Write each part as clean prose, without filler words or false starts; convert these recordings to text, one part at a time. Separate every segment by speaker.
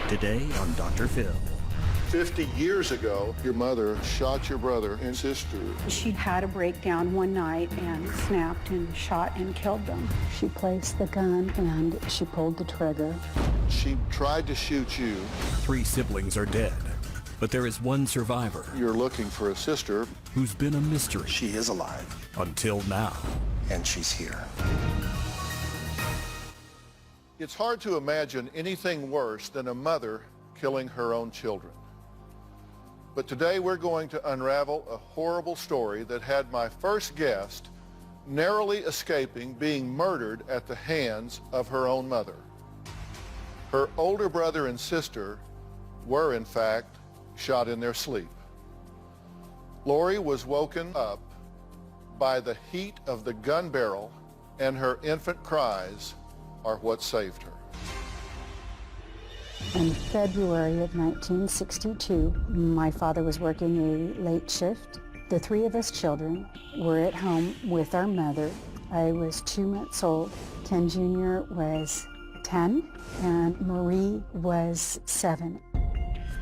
Speaker 1: Today on Dr. Phil.
Speaker 2: 50 years ago, your mother shot your brother and sister.
Speaker 3: She had a breakdown one night and snapped and shot and killed them. She placed the gun and she pulled the trigger.
Speaker 2: She tried to shoot you.
Speaker 1: 3 siblings are dead, but there is one survivor
Speaker 2: You're looking for a sister.
Speaker 1: who's been a mystery
Speaker 4: She is alive,
Speaker 1: until now.
Speaker 4: and she's here.
Speaker 2: It's hard to imagine anything worse than a mother killing her own children. But today we're going to unravel a horrible story that had my first guest narrowly escaping being murdered at the hands of her own mother. Her older brother and sister were, in fact, shot in their sleep. Lori was woken up by the heat of the gun barrel, and her infant cries are what saved her.
Speaker 3: In February of 1962, my father was working a late shift. The 3 of us children were at home with our mother. I was 2 months old. Ken Jr. was 10, and Marie was 7.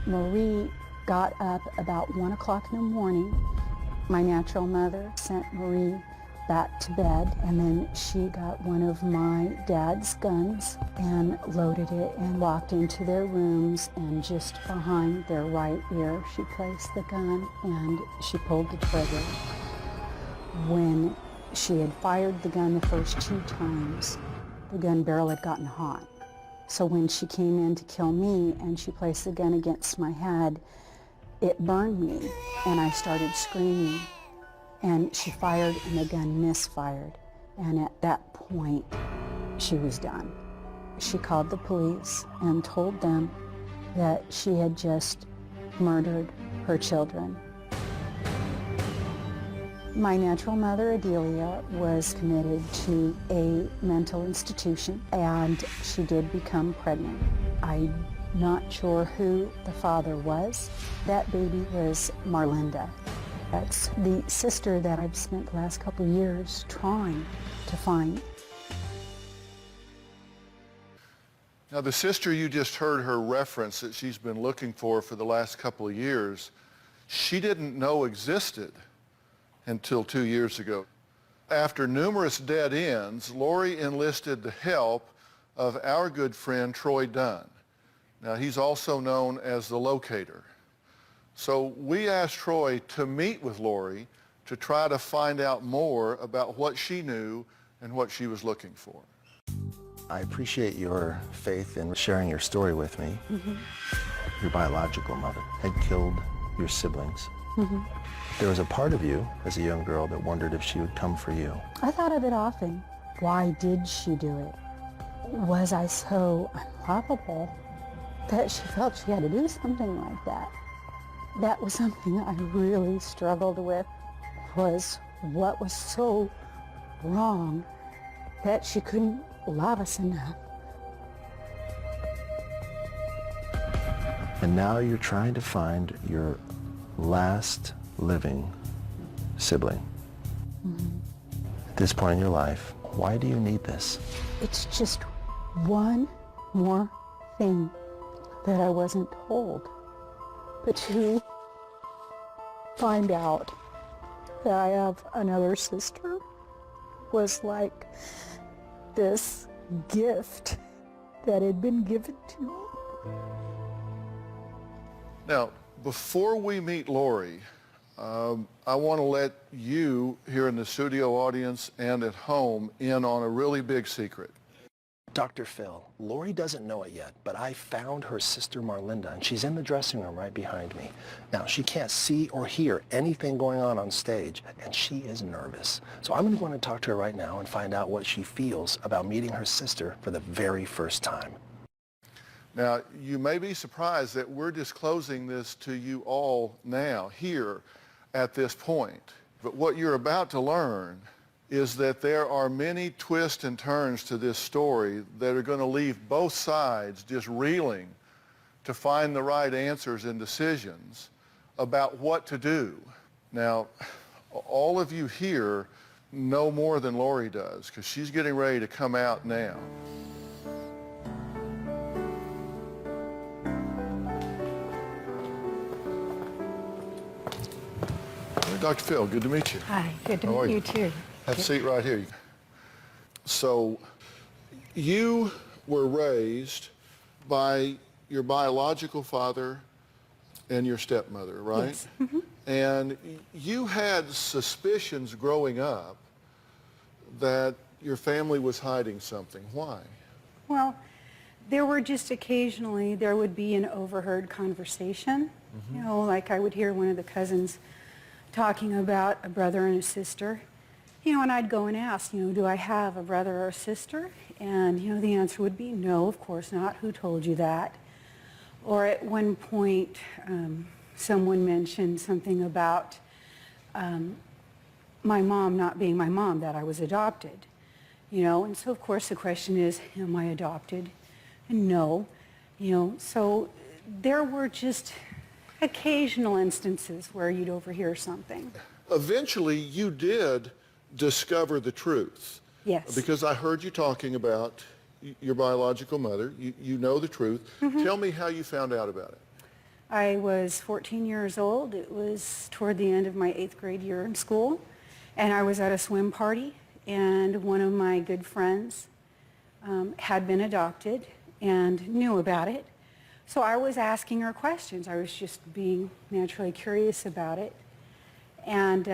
Speaker 3: Marie got up about 1 o'clock in the morning. My natural mother sent Marie back to bed, and then she got one of my dad's guns and loaded it and walked into their rooms, and just behind their right ear she placed the gun and she pulled the trigger. When she had fired the gun the first 2 times, the gun barrel had gotten hot. So when she came in to kill me and she placed the gun against my head, it burned me and I started screaming. And she fired and the gun misfired. And at that point, she was done. She called the police and told them that she had just murdered her children. My natural mother, Adelia, was committed to a mental institution, and she did become pregnant. I'm not sure who the father was. That baby was Marlinda. That's the sister that I've spent the last couple of years trying to find.
Speaker 2: Now, the sister you just heard her reference that she's been looking for the last couple of years, she didn't know existed until 2 years ago. After numerous dead ends, Lori enlisted the help of our good friend Troy Dunn. Now, he's also known as the Locator. So we asked Troy to meet with Lori to try to find out more about what she knew and what she was looking for.
Speaker 4: I appreciate your faith in sharing your story with me. Your biological mother had killed your siblings. There was a part of you as a young girl that wondered if she would come for you.
Speaker 3: I thought of it often. Why did she do it? Was I so unlovable that she felt she had to do something like that? That was something I really struggled with, was what was so wrong that she couldn't love us enough.
Speaker 4: And now you're trying to find your last living sibling. At this point in your life, why do you need this?
Speaker 3: It's just one more thing that I wasn't told. But to find out that I have another sister was like this gift that had been given to me.
Speaker 2: Now, before we meet Lori, I want to let you here in the studio audience and at home in on a really big secret.
Speaker 4: Dr. Phil, Lori doesn't know it yet, but I found her sister Marlinda, and she's in the dressing room right behind me. Now, she can't see or hear anything going on stage, and she is nervous. So I'm going to go in and talk to her right now and find out what she feels about meeting her sister for the very first time.
Speaker 2: Now, you may be surprised that we're disclosing this to you all now, here, at this point. But what you're about to learn is that there are many twists and turns to this story that are going to leave both sides just reeling to find the right answers and decisions about what to do. Now, all of you here know more than Lori does, because she's getting ready to come out now. Dr. Phil, good to meet you.
Speaker 3: Hi, good to
Speaker 2: How are
Speaker 3: meet
Speaker 2: you?
Speaker 3: you too.
Speaker 2: Have a seat right here. So, you were raised by your biological father and your stepmother, right?
Speaker 3: Yes. Mm-hmm.
Speaker 2: And you had suspicions growing up that your family was hiding something. Why?
Speaker 3: Well, there were just occasionally, there would be an overheard conversation. You know, like I would hear one of the cousins talking about a brother and a sister. You know, and I'd go and ask, you know, do I have a brother or a sister? And, you know, the answer would be no, of course not. Who told you that? Or at one point, someone mentioned something about my mom not being my mom, that I was adopted. You know, and so of course the question is, am I adopted? And no, you know, so there were just occasional instances where you'd overhear something.
Speaker 2: Eventually, you did discover the truth.
Speaker 3: Yes.
Speaker 2: Because I heard you talking about your biological mother. You know the truth. Tell me how you found out about it.
Speaker 3: I was 14 years old. It was toward the end of my 8th grade year in school, and I was at a swim party, and one of my good friends had been adopted and knew about it. So I was asking her questions. I was just being naturally curious about it. And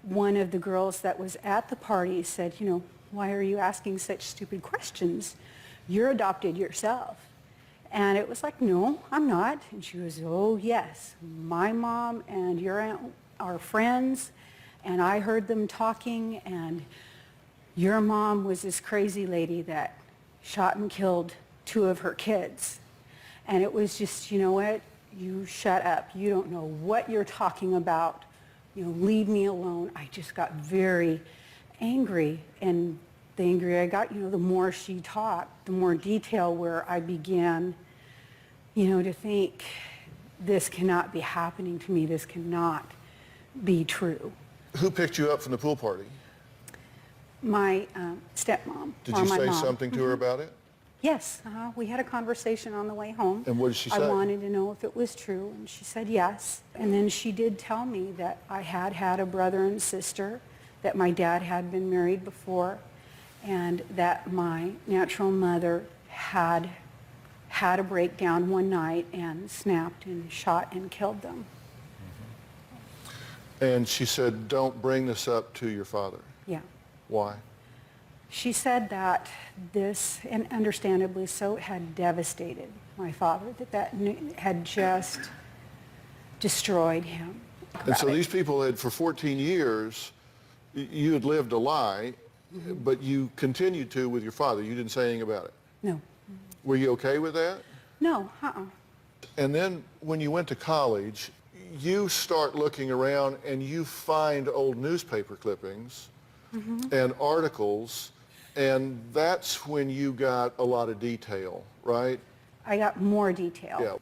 Speaker 3: one of the girls that was at the party said, you know, why are you asking such stupid questions? You're adopted yourself. And it was like, no, I'm not. And she was, oh, yes, my mom and your aunt are friends, and I heard them talking, and your mom was this crazy lady that shot and killed 2 of her kids. And it was just, you know what, you shut up. You don't know what you're talking about. You know, leave me alone. I just got very angry, and the angrier I got, you know, the more she talked, the more detail where I began, you know, to think, this cannot be happening to me. This cannot be true.
Speaker 2: Who picked you up from the pool party?
Speaker 3: My stepmom.
Speaker 2: Did
Speaker 3: or
Speaker 2: you
Speaker 3: my
Speaker 2: say
Speaker 3: mom.
Speaker 2: something to her about it?
Speaker 3: Yes, we had a conversation on the way home.
Speaker 2: And what did she say?
Speaker 3: I wanted to know if it was true, and she said yes. And then she did tell me that I had had a brother and sister, that my dad had been married before, and that my natural mother had a breakdown one night and snapped and shot and killed them.
Speaker 2: And she said, don't bring this up to your father.
Speaker 3: Yeah.
Speaker 2: Why?
Speaker 3: She said that this, and understandably so, had devastated my father, that had just destroyed him.
Speaker 2: And so these people had, for 14 years, you had lived a lie, but you continued to with your father. You didn't say anything about it.
Speaker 3: No.
Speaker 2: Were you okay with that?
Speaker 3: No,
Speaker 2: And then when you went to college, you start looking around and you find old newspaper clippings and articles, and that's when you got a lot of detail, right?
Speaker 3: I got more detail.
Speaker 2: Yeah.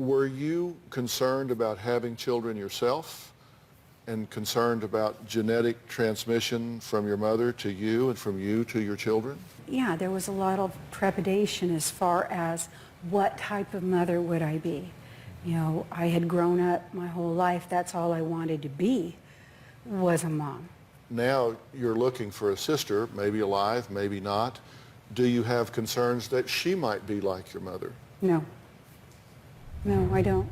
Speaker 2: Were you concerned about having children yourself and concerned about genetic transmission from your mother to you and from you to your children?
Speaker 3: Yeah, there was a lot of trepidation as far as what type of mother would I be. You know, I had grown up my whole life. That's all I wanted to be, was a mom.
Speaker 2: Now you're looking for a sister, maybe alive, maybe not. Do you have concerns that she might be like your mother?
Speaker 3: No. No, I don't.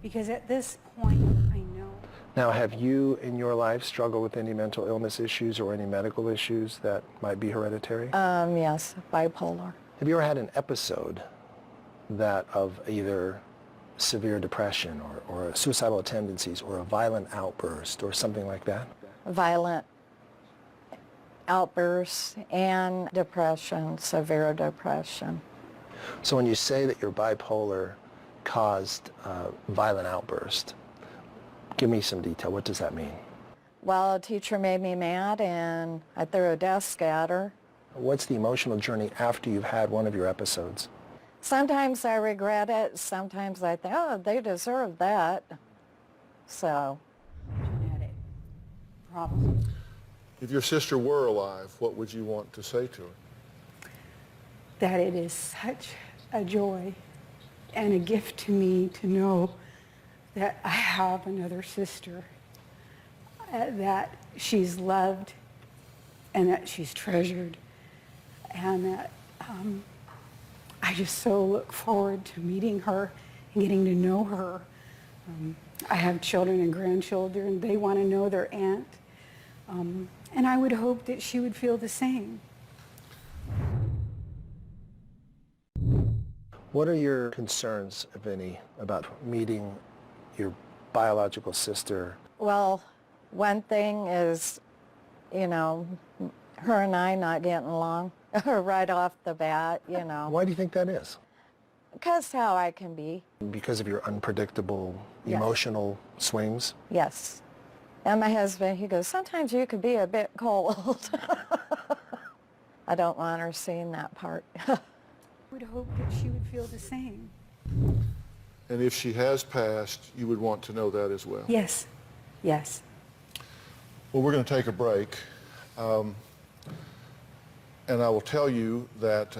Speaker 3: Because at this point, I know.
Speaker 4: Now, have you in your life struggled with any mental illness issues or any medical issues that might be hereditary?
Speaker 5: Yes, bipolar.
Speaker 4: Have you ever had an episode that of either severe depression or suicidal tendencies or a violent outburst or something like that?
Speaker 5: Violent outbursts and depression, severe depression.
Speaker 4: So when you say that your bipolar caused violent outburst, give me some detail. What does that mean?
Speaker 5: Well, a teacher made me mad and I threw a desk at her.
Speaker 4: What's the emotional journey after you've had one of your episodes?
Speaker 5: Sometimes I regret it. Sometimes I think, oh, they deserve that. So.
Speaker 3: Genetic problem.
Speaker 2: If your sister were alive, what would you want to say to her?
Speaker 3: That it is such a joy and a gift to me to know that I have another sister. that she's loved and that she's treasured, and that I just so look forward to meeting her and getting to know her. I have children and grandchildren. They want to know their aunt. And I would hope that she would feel the same.
Speaker 4: What are your concerns, if any, about meeting your biological sister?
Speaker 5: Well, one thing is, you know, her and I not getting along right off the bat, you know.
Speaker 4: Why do you think that is?
Speaker 5: Because how I can be.
Speaker 4: Because of your unpredictable
Speaker 5: Yes.
Speaker 4: emotional swings?
Speaker 5: Yes. And my husband, he goes, sometimes you could be a bit cold. I don't want her seeing that part.
Speaker 3: I would hope that she would feel the same.
Speaker 2: And if she has passed, you would want to know that as well.
Speaker 3: Yes, yes.
Speaker 2: Well, we're going to take a break. And I will tell you that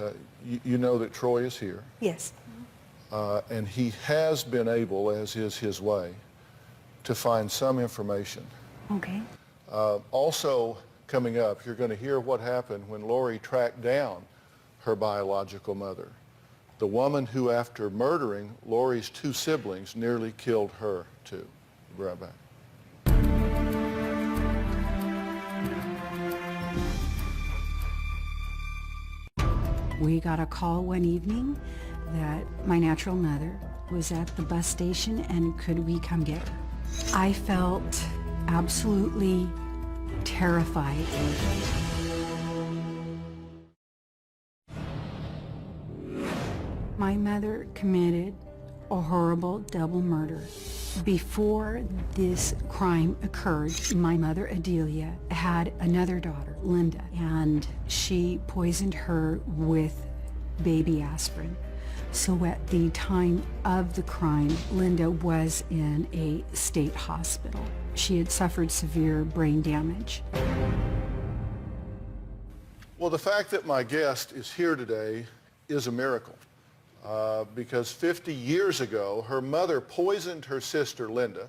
Speaker 2: you know that Troy is here.
Speaker 3: Yes.
Speaker 2: And he has been able, as is his way, to find some information.
Speaker 3: Okay.
Speaker 2: Also, coming up, you're going to hear what happened when Lori tracked down her biological mother, the woman who, after murdering Lori's two siblings, nearly killed her too. Be right back.
Speaker 3: We got a call one evening that my natural mother was at the bus station and could we come get her. I felt absolutely terrified. My mother committed a horrible double murder. Before this crime occurred, my mother, Adelia, had another daughter, Linda, and she poisoned her with baby aspirin. So at the time of the crime, Linda was in a state hospital. She had suffered severe brain damage.
Speaker 2: Well, the fact that my guest is here today is a miracle. Because 50 years ago, her mother poisoned her sister, Linda,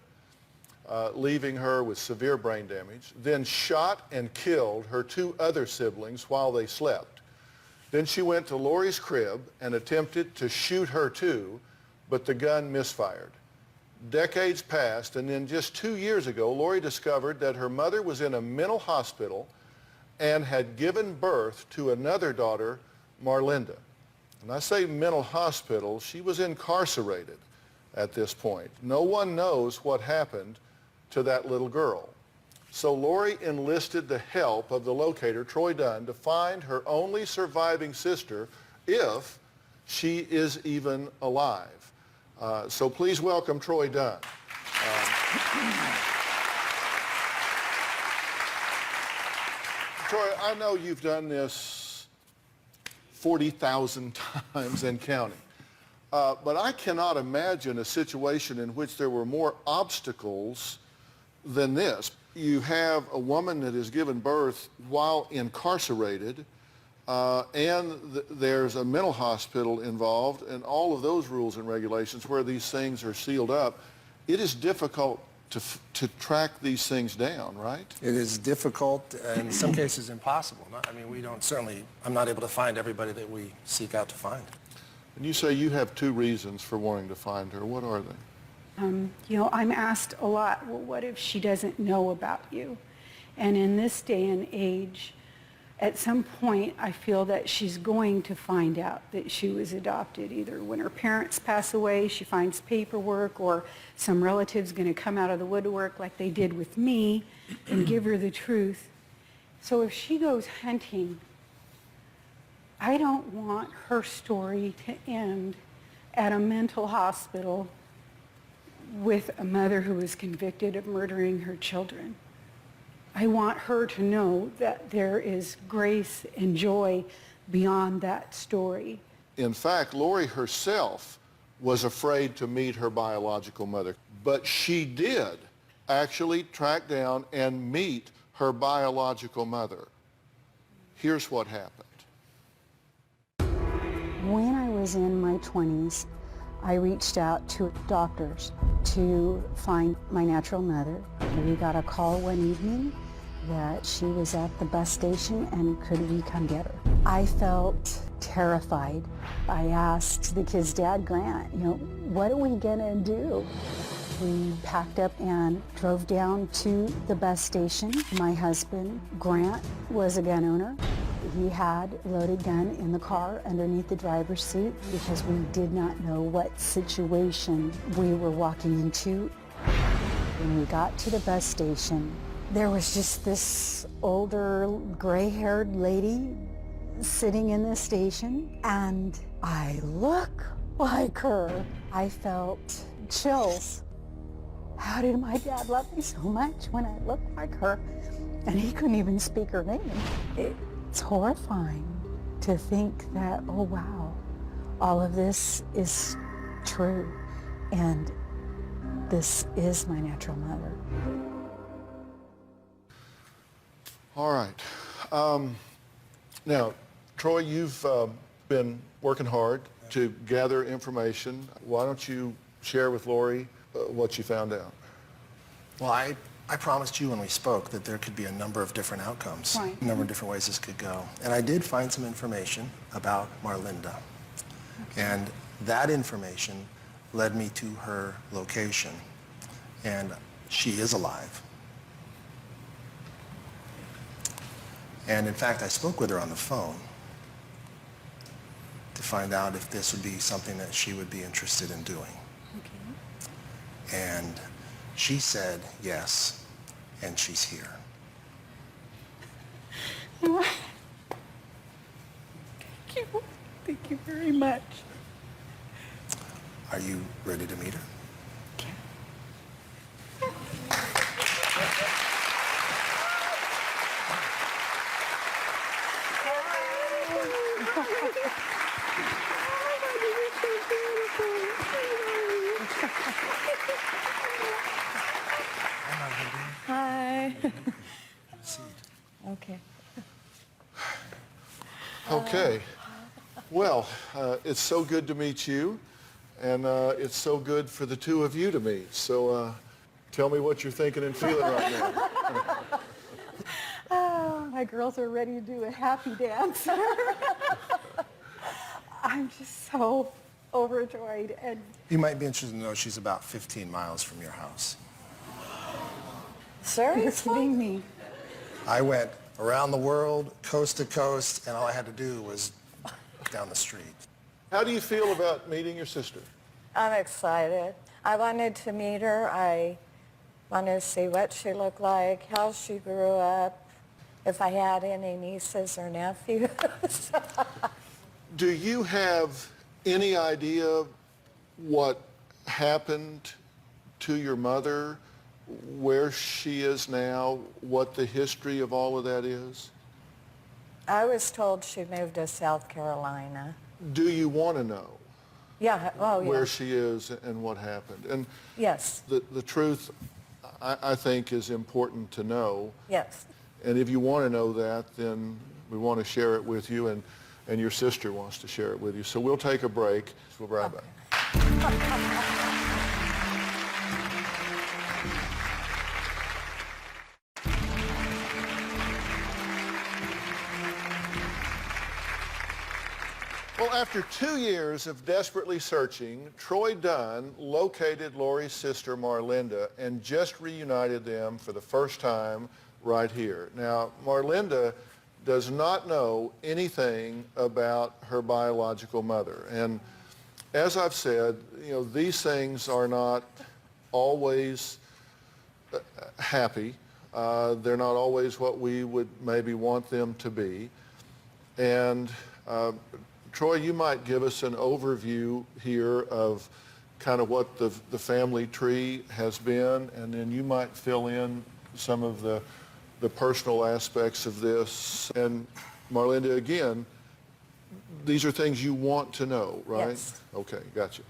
Speaker 2: leaving her with severe brain damage, then shot and killed her two other siblings while they slept. Then she went to Lori's crib and attempted to shoot her too, but the gun misfired. Decades passed, and then just 2 years ago, Lori discovered that her mother was in a mental hospital and had given birth to another daughter, Marlinda. And I say mental hospital, she was incarcerated at this point. No one knows what happened to that little girl. So Lori enlisted the help of the locator, Troy Dunn, to find her only surviving sister, if she is even alive. So please welcome Troy Dunn. Troy, I know you've done this 40,000 times and counting. But I cannot imagine a situation in which there were more obstacles than this. You have a woman that has given birth while incarcerated, and there's a mental hospital involved, and all of those rules and regulations where these things are sealed up. It is difficult to track these things down, right?
Speaker 4: It is difficult, and in some cases impossible. I mean, I'm not able to find everybody that we seek out to find.
Speaker 2: And you say you have two reasons for wanting to find her. What are they?
Speaker 3: You know, I'm asked a lot, well, what if she doesn't know about you? And in this day and age, at some point, I feel that she's going to find out that she was adopted. Either when her parents pass away, she finds paperwork, or some relative's going to come out of the woodwork like they did with me and give her the truth. So if she goes hunting, I don't want her story to end at a mental hospital with a mother who was convicted of murdering her children. I want her to know that there is grace and joy beyond that story.
Speaker 2: In fact, Lori herself was afraid to meet her biological mother, but she did actually track down and meet her biological mother. Here's what happened.
Speaker 3: When I was in my 20s, I reached out to doctors to find my natural mother. We got a call one evening that she was at the bus station and could we come get her. I felt terrified. I asked the kid's dad, Grant, what are we gonna do? We packed up and drove down to the bus station. My husband, Grant, was a gun owner. He had a loaded gun in the car underneath the driver's seat because we did not know what situation we were walking into. When we got to the bus station, there was just this older gray-haired lady sitting in the station, and I look like her. I felt chills. How did my dad love me so much when I looked like her? And he couldn't even speak her name. It's horrifying to think that, oh wow, all of this is true, and this is my natural mother.
Speaker 2: All right. Now, Troy, you've been working hard to gather information. Why don't you share with Lori what you found out?
Speaker 4: Well, I promised you when we spoke that there could be a number of different outcomes,
Speaker 3: Right.
Speaker 4: a number of different ways this could go. And I did find some information about Marlinda. And that information led me to her location. And she is alive. And in fact, I spoke with her on the phone to find out if this would be something that she would be interested in doing.
Speaker 3: Okay.
Speaker 4: And she said yes, and she's here.
Speaker 3: Thank you very much.
Speaker 4: Are you ready to meet her?
Speaker 5: Hi.
Speaker 4: Seat.
Speaker 5: Okay.
Speaker 2: Okay. Well, it's so good to meet you, and it's so good for the two of you to meet. So tell me what you're thinking and feeling right now.
Speaker 3: Oh, my girls are ready to do a happy dance. I'm just so overjoyed. And
Speaker 4: You might be interested to know she's about 15 miles from your house.
Speaker 3: you're
Speaker 5: Seriously?
Speaker 3: kidding me.
Speaker 4: I went around the world, coast to coast, and all I had to do was down the street.
Speaker 2: How do you feel about meeting your sister?
Speaker 5: I'm excited. I wanted to meet her. I wanted to see what she looked like, how she grew up, if I had any nieces or nephews.
Speaker 2: Do you have any idea what happened to your mother, where she is now, what the history of all of that is?
Speaker 5: I was told she moved to South Carolina.
Speaker 2: Do you want to know
Speaker 5: Yeah, oh yeah.
Speaker 2: where she is and what happened? And
Speaker 5: Yes,
Speaker 2: the truth, I think, is important to know.
Speaker 5: yes.
Speaker 2: And if you want to know that, then we want to share it with you, and your sister wants to share it with you. So we'll take a break. We'll be right back. Well, after 2 years of desperately searching, Troy Dunn located Lori's sister Marlinda and just reunited them for the first time right here. Now, Marlinda does not know anything about her biological mother. And as I've said, these things are not always happy. They're not always what we would maybe want them to be. And Troy, you might give us an overview here of kind of what the family tree has been, and then you might fill in some of the personal aspects of this. And Marlinda, again, these are things you want to know, right?
Speaker 5: Yes.
Speaker 2: Okay, gotcha.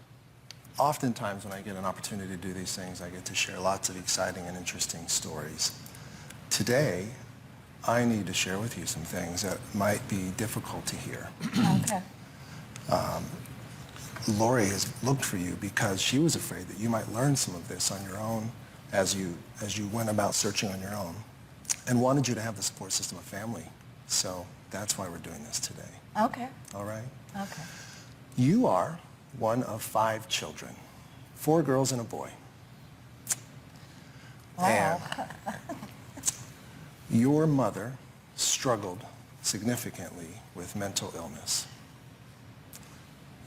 Speaker 4: Oftentimes when I get an opportunity to do these things, I get to share lots of exciting and interesting stories. Today, I need to share with you some things that might be difficult to hear.
Speaker 5: Okay.
Speaker 4: Lori has looked for you because she was afraid that you might learn some of this on your own as you went about searching on your own, and wanted you to have the support system of family. So that's why we're doing this today.
Speaker 5: Okay.
Speaker 4: All right?
Speaker 5: Okay.
Speaker 4: You are one of 5 children, 4 girls and a boy.
Speaker 5: Wow.
Speaker 4: And your mother struggled significantly with mental illness.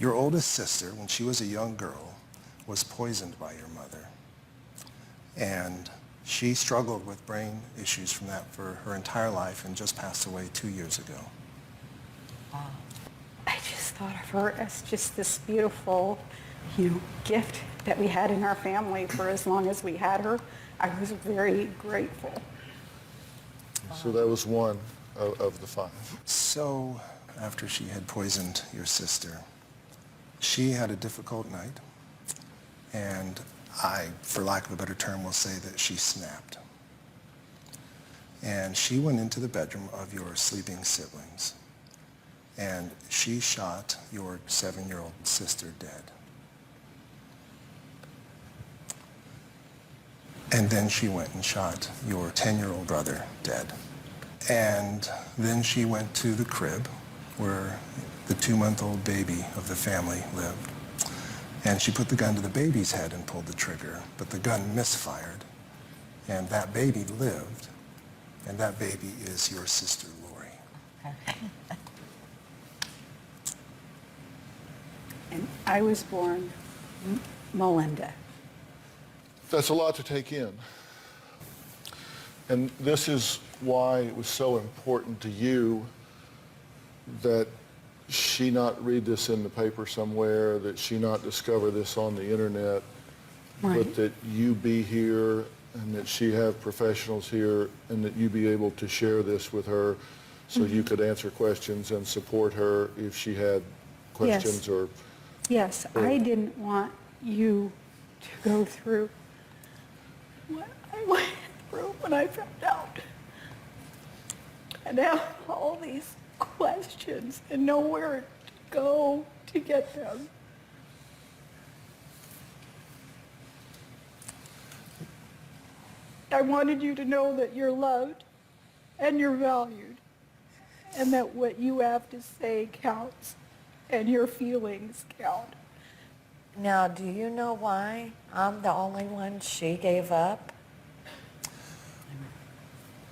Speaker 4: Your oldest sister, when she was a young girl, was poisoned by your mother. And she struggled with brain issues from that for her entire life and just passed away 2 years ago.
Speaker 3: I just thought of her as just this beautiful, gift that we had in our family for as long as we had her. I was very grateful.
Speaker 2: So that was one of the 5.
Speaker 4: So after she had poisoned your sister, she had a difficult night, and I, for lack of a better term, will say that she snapped. And she went into the bedroom of your sleeping siblings, and she shot your 7-year-old sister dead. And then she went and shot your 10-year-old brother dead. And then she went to the crib where the 2-month-old baby of the family lived. And she put the gun to the baby's head and pulled the trigger, but the gun misfired. And that baby lived, and that baby is your sister, Lori.
Speaker 3: And I was born Melinda.
Speaker 2: That's a lot to take in. And this is why it was so important to you that she not read this in the paper somewhere, that she not discover this on the internet,
Speaker 3: Right.
Speaker 2: but that you be here and that she have professionals here and that you be able to share this with her so you could answer questions and support her if she had questions or...
Speaker 3: Yes, I didn't want you to go through what I went through when I found out. And have all these questions and nowhere to go to get them. I wanted you to know that you're loved and you're valued, and that what you have to say counts and your feelings count.
Speaker 5: Now, do you know why I'm the only one she gave up?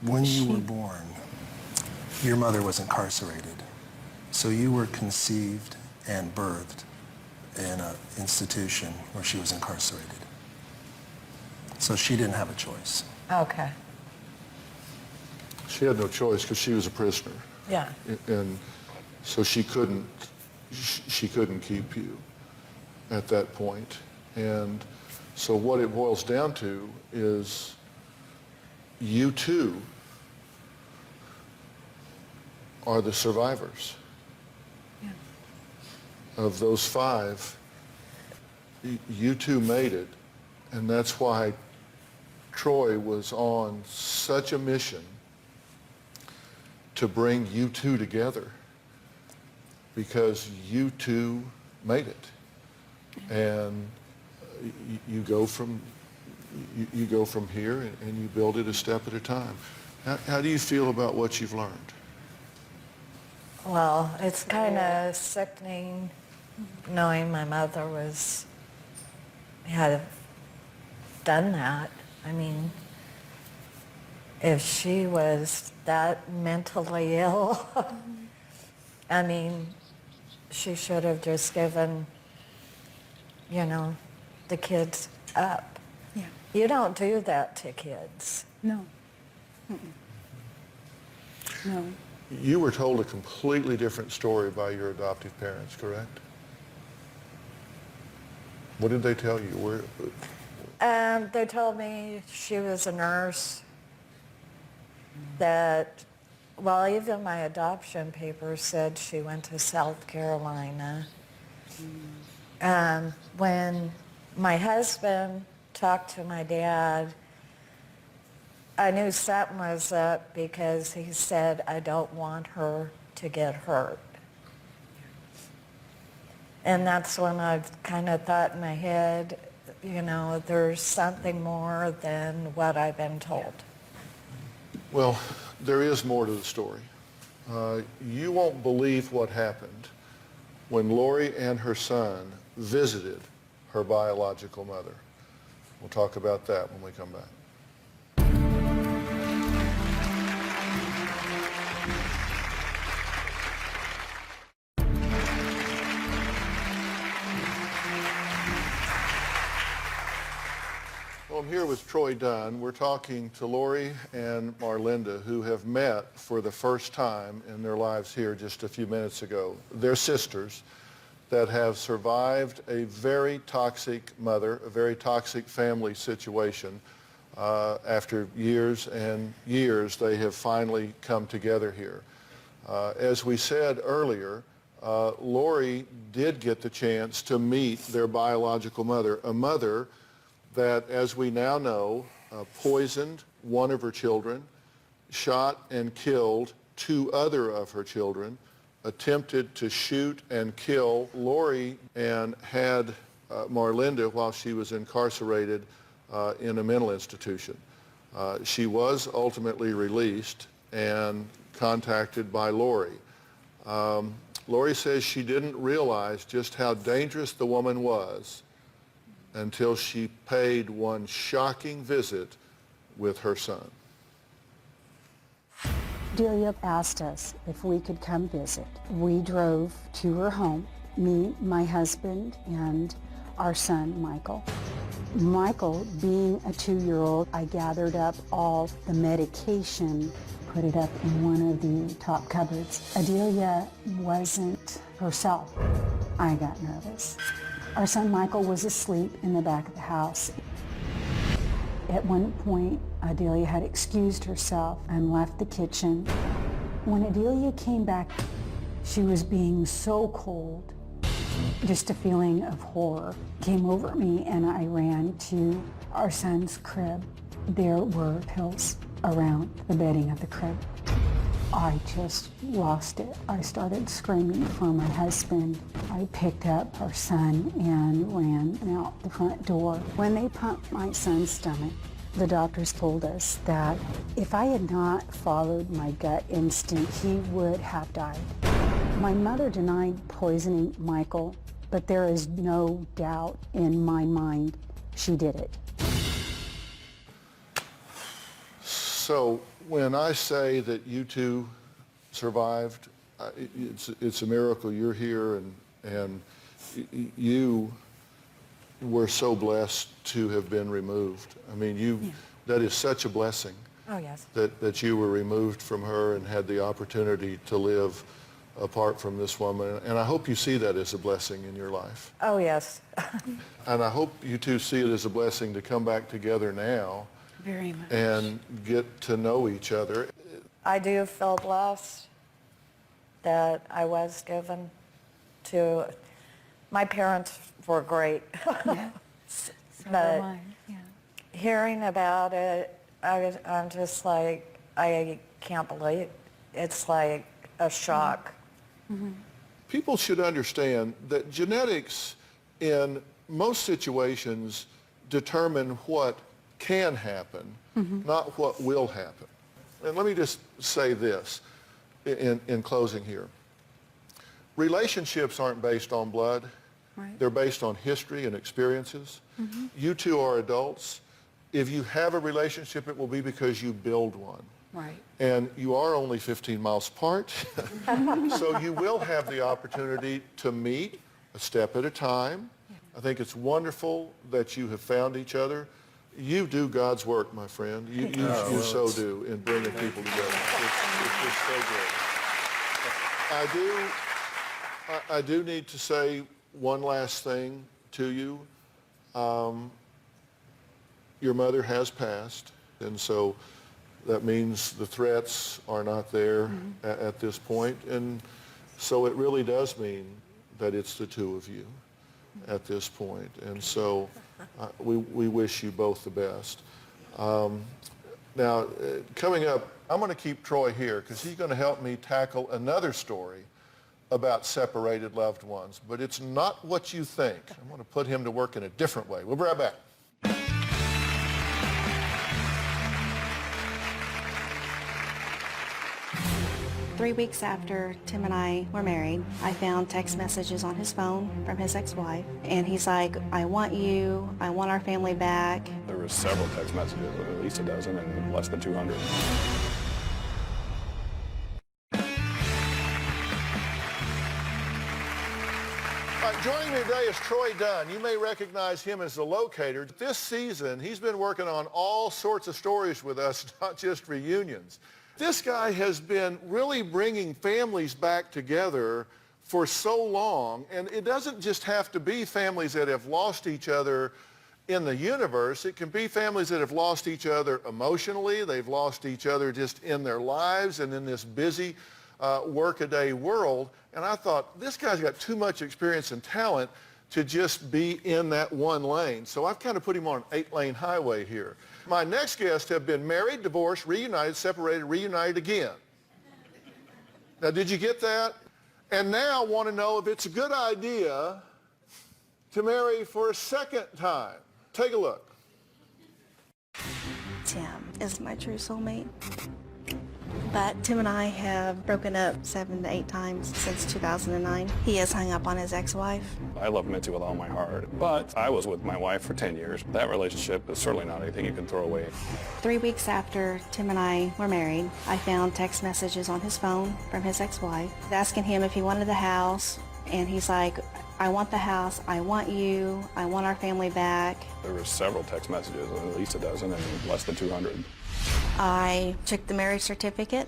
Speaker 4: When you were born, your mother was incarcerated. So you were conceived and birthed in an institution where she was incarcerated. So she didn't have a choice.
Speaker 5: Okay.
Speaker 2: She had no choice because she was a prisoner.
Speaker 5: Yeah.
Speaker 2: And so she couldn't keep you at that point. And so what it boils down to is you too are the survivors.
Speaker 3: Yeah.
Speaker 2: Of those 5. You two made it, and that's why Troy was on such a mission to bring you two together, because you two made it. And you go from here and you build it a step at a time. How do you feel about what you've learned?
Speaker 5: Well, it's kind of sickening knowing my mother had done that. I mean, if she was that mentally ill, I mean, she should have just given, the kids up.
Speaker 3: Yeah.
Speaker 5: You don't do that to kids.
Speaker 3: No. Mm-mm. No.
Speaker 2: You were told a completely different story by your adoptive parents, correct? What did they tell you?
Speaker 5: They told me she was a nurse, that, well, even my adoption papers said she went to South Carolina. When my husband talked to my dad, I knew something was up because he said, I don't want her to get hurt. And that's when I've kind of thought in my head, you know, there's something more than what I've been told.
Speaker 2: Well, there is more to the story. You won't believe what happened when Lori and her son visited her biological mother. We'll talk about that when we come back. Well, I'm here with Troy Dunn. We're talking to Lori and Marlinda, who have met for the first time in their lives here just a few minutes ago. They're sisters that have survived a very toxic mother, a very toxic family situation. After years and years, they have finally come together here. As we said earlier, Lori did get the chance to meet their biological mother, a mother that, as we now know, poisoned one of her children, shot and killed two other of her children, attempted to shoot and kill Lori, and had Marlinda while she was incarcerated in a mental institution. She was ultimately released and contacted by Lori. Lori says she didn't realize just how dangerous the woman was until she paid one shocking visit with her son.
Speaker 3: Delia asked us if we could come visit. We drove to her home, me, my husband, and our son, Michael. Michael, being a 2-year-old, I gathered up all the medication, put it up in one of the top cupboards. Adelia wasn't herself. I got nervous. Our son Michael was asleep in the back of the house. At one point, Adelia had excused herself and left the kitchen. When Adelia came back, she was being so cold. Just a feeling of horror came over me, and I ran to our son's crib. There were pills around the bedding of the crib. I just lost it. I started screaming for my husband. I picked up our son and ran out the front door. When they pumped my son's stomach, the doctors told us that if I had not followed my gut instinct, he would have died. My mother denied poisoning Michael, but there is no doubt in my mind she did it.
Speaker 2: So when I say that you two survived, it's a miracle you're here, and you were so blessed to have been removed. I mean, that is such a blessing.
Speaker 5: Oh, yes.
Speaker 2: That you were removed from her and had the opportunity to live apart from this woman. And I hope you see that as a blessing in your life.
Speaker 5: Oh, yes.
Speaker 2: And I hope you two see it as a blessing to come back together now.
Speaker 3: Very much.
Speaker 2: And get to know each other.
Speaker 5: I do feel blessed that I was given to, my parents were great.
Speaker 3: Yeah. So
Speaker 5: But
Speaker 3: am I. Yeah.
Speaker 5: hearing about it, I'm just like, I can't believe it. It's like a shock.
Speaker 2: People should understand that genetics in most situations determine what can happen, not what will happen. And let me just say this in closing here. Relationships aren't based on blood.
Speaker 3: Right.
Speaker 2: They're based on history and experiences. You two are adults. If you have a relationship, it will be because you build one.
Speaker 3: Right.
Speaker 2: And you are only 15 miles apart, so you will have the opportunity to meet a step at a time. I think it's wonderful that you have found each other. You do God's work, my friend. You so do in bringing people together. It's just so great. I do need to say one last thing to you. Your mother has passed, and so that means the threats are not there at this point. And so it really does mean that it's the two of you at this point. And so we wish you both the best. Now, coming up, I'm going to keep Troy here because he's going to help me tackle another story about separated loved ones, but it's not what you think. I'm going to put him to work in a different way. We'll be right back.
Speaker 6: 3 weeks after Tim and I were married, I found text messages on his phone from his ex-wife, and he's like, I want you, I want our family back.
Speaker 7: There were several text messages, at least a dozen, and less than 200.
Speaker 2: Joining me today is Troy Dunn. You may recognize him as the locator. This season, he's been working on all sorts of stories with us, not just reunions. This guy has been really bringing families back together for so long, and it doesn't just have to be families that have lost each other in the universe. It can be families that have lost each other emotionally. They've lost each other just in their lives and in this busy workaday world. And I thought, this guy's got too much experience and talent to just be in that one lane. So I've kind of put him on an 8-lane highway here. My next guests have been married, divorced, reunited, separated, reunited again. Now, did you get that? And now want to know if it's a good idea to marry for a second time. Take a look.
Speaker 6: Tim is my true soulmate. But Tim and I have broken up 7 to 8 times since 2009. He has hung up on his ex-wife.
Speaker 7: I love Mitzi with all my heart, but I was with my wife for 10 years. That relationship is certainly not anything you can throw away.
Speaker 6: 3 weeks after Tim and I were married, I found text messages on his phone from his ex-wife asking him if he wanted the house, and he's like, I want the house, I want you, I want our family back.
Speaker 7: There were several text messages, at least a dozen, and less than 200.
Speaker 6: I took the marriage certificate,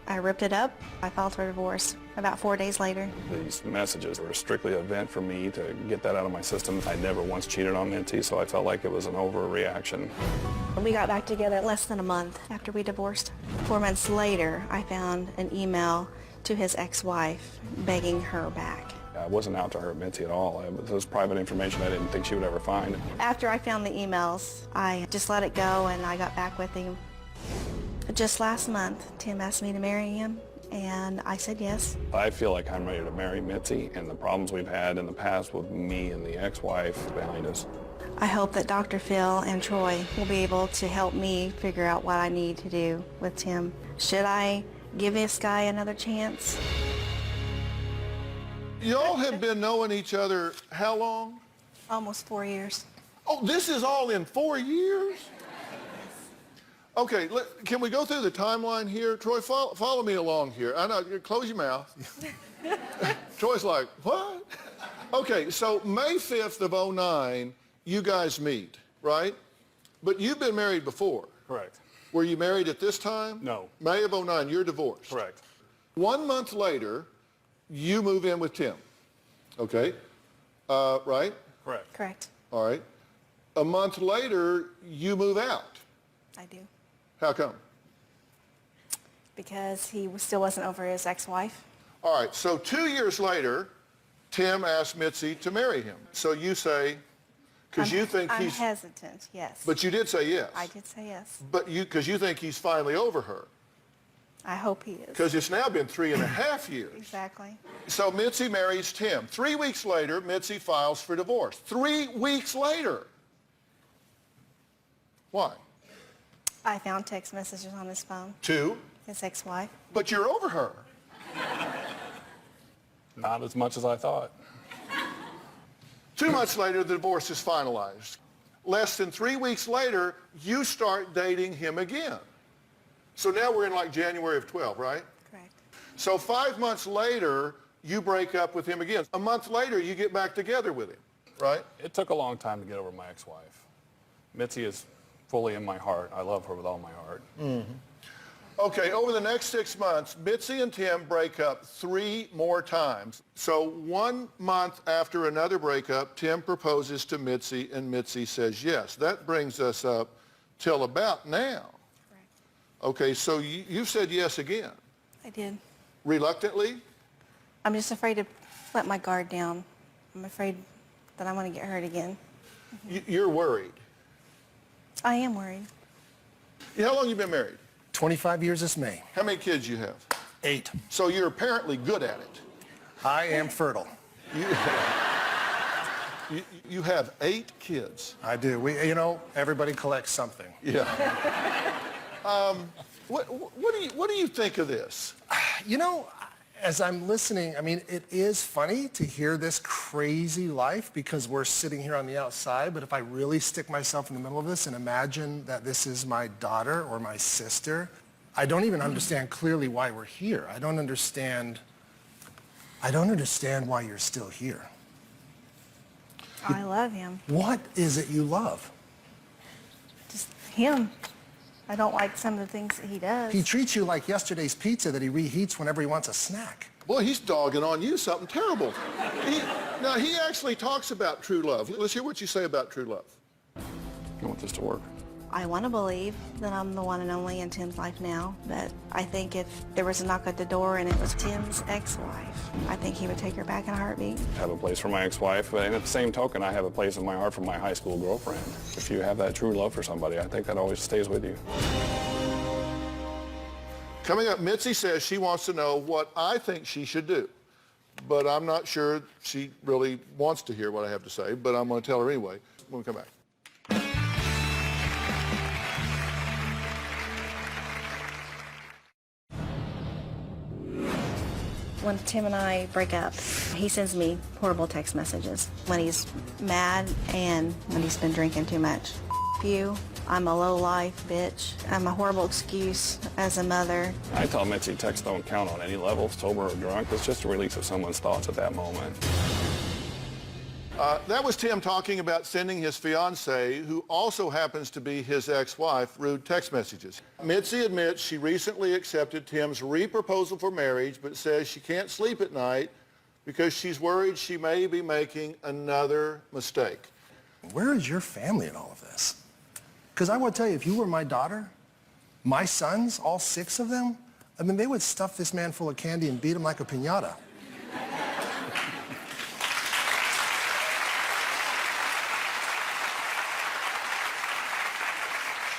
Speaker 6: I ripped it up, I filed for divorce about 4 days later.
Speaker 7: These messages were strictly an event for me to get that out of my system. I never once cheated on Mitzi, so I felt like it was an overreaction.
Speaker 6: We got back together less than a month after we divorced. 4 months later, I found an email to his ex-wife begging her back.
Speaker 7: I wasn't out to hurt Mitzi at all. It was private information I didn't think she would ever find.
Speaker 6: After I found the emails, I just let it go and I got back with him. Just last month, Tim asked me to marry him, and I said yes.
Speaker 7: I feel like I'm ready to marry Mitzi, and the problems we've had in the past with me and the ex-wife behind us.
Speaker 6: I hope that Dr. Phil and Troy will be able to help me figure out what I need to do with Tim. Should I give this guy another chance?
Speaker 2: Y'all have been knowing each other how long?
Speaker 6: Almost 4 years.
Speaker 2: Oh, this is all in 4 years? Okay, can we go through the timeline here? Troy, follow me along here. I know, close your mouth. Troy's like, what? Okay, so May 5th of 2009, you guys meet, right? But you've been married before.
Speaker 7: Correct.
Speaker 2: Were you married at this time?
Speaker 7: No.
Speaker 2: May of 2009, you're divorced.
Speaker 7: Correct.
Speaker 2: 1 month later, you move in with Tim. Okay? Right?
Speaker 7: Correct.
Speaker 6: Correct.
Speaker 2: All right. A month later, you move out.
Speaker 6: I do.
Speaker 2: How come?
Speaker 6: Because he still wasn't over his ex-wife.
Speaker 2: All right, so 2 years later, Tim asked Mitzi to marry him. So you say, because you think
Speaker 6: I'm
Speaker 2: he's...
Speaker 6: hesitant, yes.
Speaker 2: But you did say yes.
Speaker 6: I did say yes.
Speaker 2: But because you think he's finally over her.
Speaker 6: I hope he is.
Speaker 2: Because it's now been 3.5 years.
Speaker 6: Exactly.
Speaker 2: So Mitzi marries Tim. 3 weeks later, Mitzi files for divorce. 3 weeks later. Why?
Speaker 6: I found text messages on his phone,
Speaker 2: 2,
Speaker 6: his ex-wife.
Speaker 2: but you're over her.
Speaker 7: Not as much as I thought.
Speaker 2: 2 months later, the divorce is finalized. Less than 3 weeks later, you start dating him again. So now we're in like January of 12, right?
Speaker 6: Correct.
Speaker 2: So 5 months later, you break up with him again. A month later, you get back together with him, right?
Speaker 7: It took a long time to get over my ex-wife. Mitzi is fully in my heart. I love her with all my heart.
Speaker 2: Mm-hmm. Okay, over the next 6 months, Mitzi and Tim break up 3 more times. So 1 month after another breakup, Tim proposes to Mitzi, and Mitzi says yes. That brings us up till about now.
Speaker 6: Correct.
Speaker 2: Okay, so you said yes again.
Speaker 6: I did.
Speaker 2: Reluctantly?
Speaker 6: I'm just afraid to let my guard down. I'm afraid that I'm going to get hurt again.
Speaker 2: You're worried.
Speaker 6: I am worried.
Speaker 2: How long you been married?
Speaker 4: 25 years this May.
Speaker 2: How many kids you have?
Speaker 4: 8.
Speaker 2: So you're apparently good at it.
Speaker 4: I am fertile.
Speaker 2: You have 8 kids.
Speaker 4: I do. Everybody collects something.
Speaker 2: Yeah. What do you think of this?
Speaker 4: As I'm listening, it is funny to hear this crazy life because we're sitting here on the outside, but if I really stick myself in the middle of this and imagine that this is my daughter or my sister, I don't even understand clearly why we're here. I don't understand why you're still here.
Speaker 6: I love him.
Speaker 4: What is it you love?
Speaker 6: Just him. I don't like some of the things that he does.
Speaker 4: He treats you like yesterday's pizza that he reheats whenever he wants a snack.
Speaker 2: Boy, he's dogging on you something terrible. He actually talks about true love. Let's hear what you say about true love.
Speaker 7: I want this to work.
Speaker 6: I want to believe that I'm the one and only in Tim's life now, but I think if there was a knock at the door and it was Tim's ex-wife, I think he would take her back in a heartbeat.
Speaker 7: I have a place for my ex-wife, and at the same token, I have a place in my heart for my high school girlfriend. If you have that true love for somebody, I think that always stays with you.
Speaker 2: Coming up, Mitzi says she wants to know what I think she should do. But I'm not sure she really wants to hear what I have to say, but I'm going to tell her anyway when we come back.
Speaker 6: When Tim and I break up, he sends me horrible text messages when he's mad and when he's been drinking too much. You, I'm a low-life bitch. I'm a horrible excuse as a mother.
Speaker 7: I tell Mitzi texts don't count on any level, sober or drunk. It's just a release of someone's thoughts at that moment.
Speaker 2: That was Tim talking about sending his fiancée, who also happens to be his ex-wife, rude text messages. Mitzi admits she recently accepted Tim's re-proposal for marriage, but says she can't sleep at night because she's worried she may be making another mistake.
Speaker 4: Where is your family in all of this? Because I will tell you, if you were my daughter, my sons, all 6 of them, they would stuff this man full of candy and beat him like a piñata.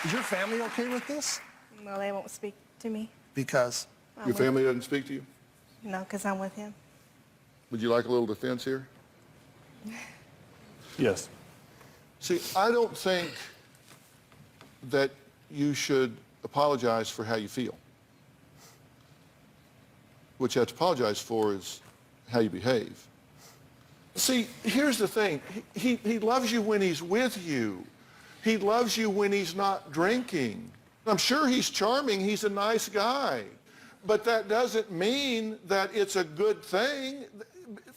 Speaker 4: Is your family okay with this?
Speaker 6: No, they won't speak to me.
Speaker 4: Because?
Speaker 2: Your family doesn't speak to you?
Speaker 6: No, because I'm with him.
Speaker 2: Would you like a little defense here?
Speaker 7: Yes.
Speaker 2: See, I don't think that you should apologize for how you feel. What you have to apologize for is how you behave. See, here's the thing. He loves you when he's with you. He loves you when he's not drinking. I'm sure he's charming. He's a nice guy. But that doesn't mean that it's a good thing,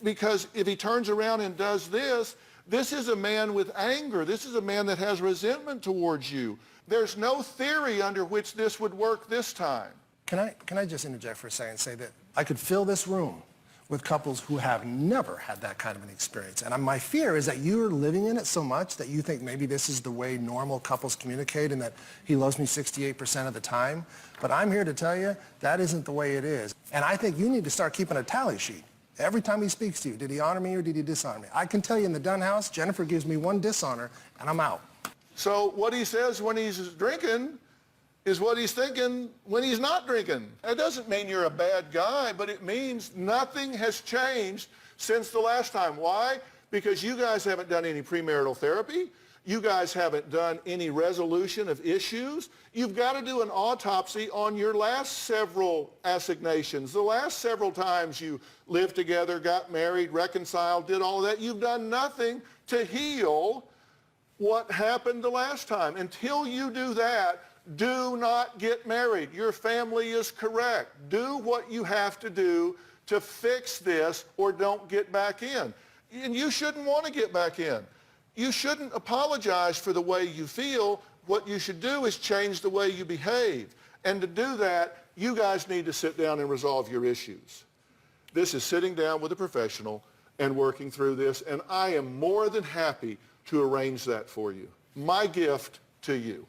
Speaker 2: because if he turns around and does this, this is a man with anger. This is a man that has resentment towards you. There's no theory under which this would work this time.
Speaker 4: Can I just interject for a second and say that I could fill this room with couples who have never had that kind of an experience. And my fear is that you're living in it so much that you think maybe this is the way normal couples communicate and that he loves me 68% of the time. But I'm here to tell you that isn't the way it is. And I think you need to start keeping a tally sheet. Every time he speaks to you, did he honor me or did he dishonor me? I can tell you in the Dunn house, Jennifer gives me 1 dishonor and I'm out.
Speaker 2: So what he says when he's drinking is what he's thinking when he's not drinking. That doesn't mean you're a bad guy, but it means nothing has changed since the last time. Why? Because you guys haven't done any premarital therapy. You guys haven't done any resolution of issues. You've got to do an autopsy on your last several assignations. The last several times you lived together, got married, reconciled, did all of that. You've done nothing to heal what happened the last time. Until you do that, do not get married. Your family is correct. Do what you have to do to fix this or don't get back in. And you shouldn't want to get back in. You shouldn't apologize for the way you feel. What you should do is change the way you behave. And to do that, you guys need to sit down and resolve your issues. This is sitting down with a professional and working through this, and I am more than happy to arrange that for you. My gift to you.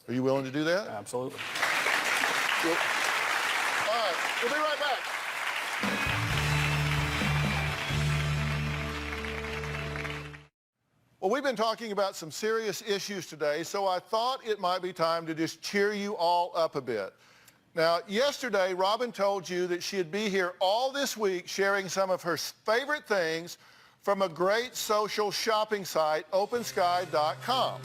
Speaker 2: Are you willing to do that?
Speaker 7: Absolutely.
Speaker 2: All right, we'll be right back. Well, we've been talking about some serious issues today, so I thought it might be time to just cheer you all up a bit. Now, yesterday, Robin told you that she'd be here all this week sharing some of her favorite things from a great social shopping site, OpenSky.com.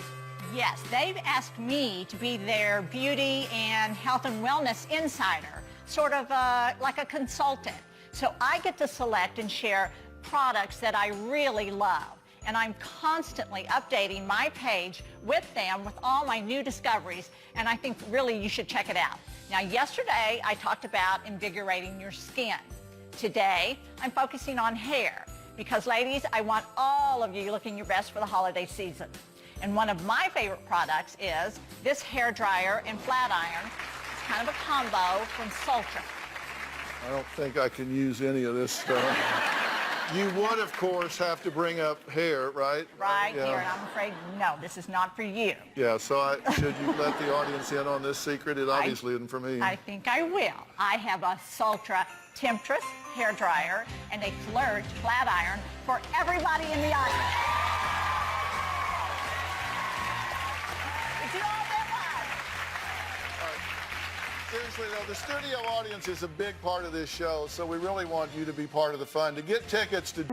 Speaker 8: Yes, they've asked me to be their beauty and health and wellness insider, sort of like a consultant. So I get to select and share products that I really love. And I'm constantly updating my page with them with all my new discoveries, and I think really you should check it out. Now, yesterday I talked about invigorating your skin. Today I'm focusing on hair because, ladies, I want all of you looking your best for the holiday season. And one of my favorite products is this hair dryer and flat iron. It's kind of a combo from Sultra.
Speaker 2: I don't think I can use any of this stuff. You would, of course, have to bring up hair, right?
Speaker 8: Right
Speaker 2: Yeah.
Speaker 8: here, and I'm afraid, no, this is not for you.
Speaker 2: Yeah, so should you let the audience in on this secret? It obviously isn't for me.
Speaker 8: I think I will. I have a Sultra Temptress hair dryer and a Flirt flat iron for everybody in the audience. It's all that
Speaker 2: Seriously, though, the studio audience is a big part of this show, so we really want you to be part of the fun. To get tickets to...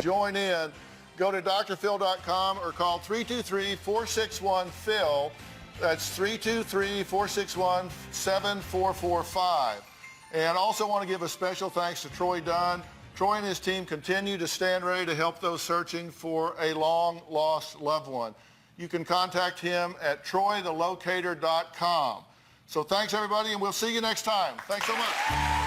Speaker 2: Join in. Go to drphil.com or call 323-461-PHIL. That's 323-461-7445. And also want to give a special thanks to Troy Dunn. Troy and his team continue to stand ready to help those searching for a long-lost loved one. You can contact him at troythelocator.com. So thanks, everybody, and we'll see you next time. Thanks so much.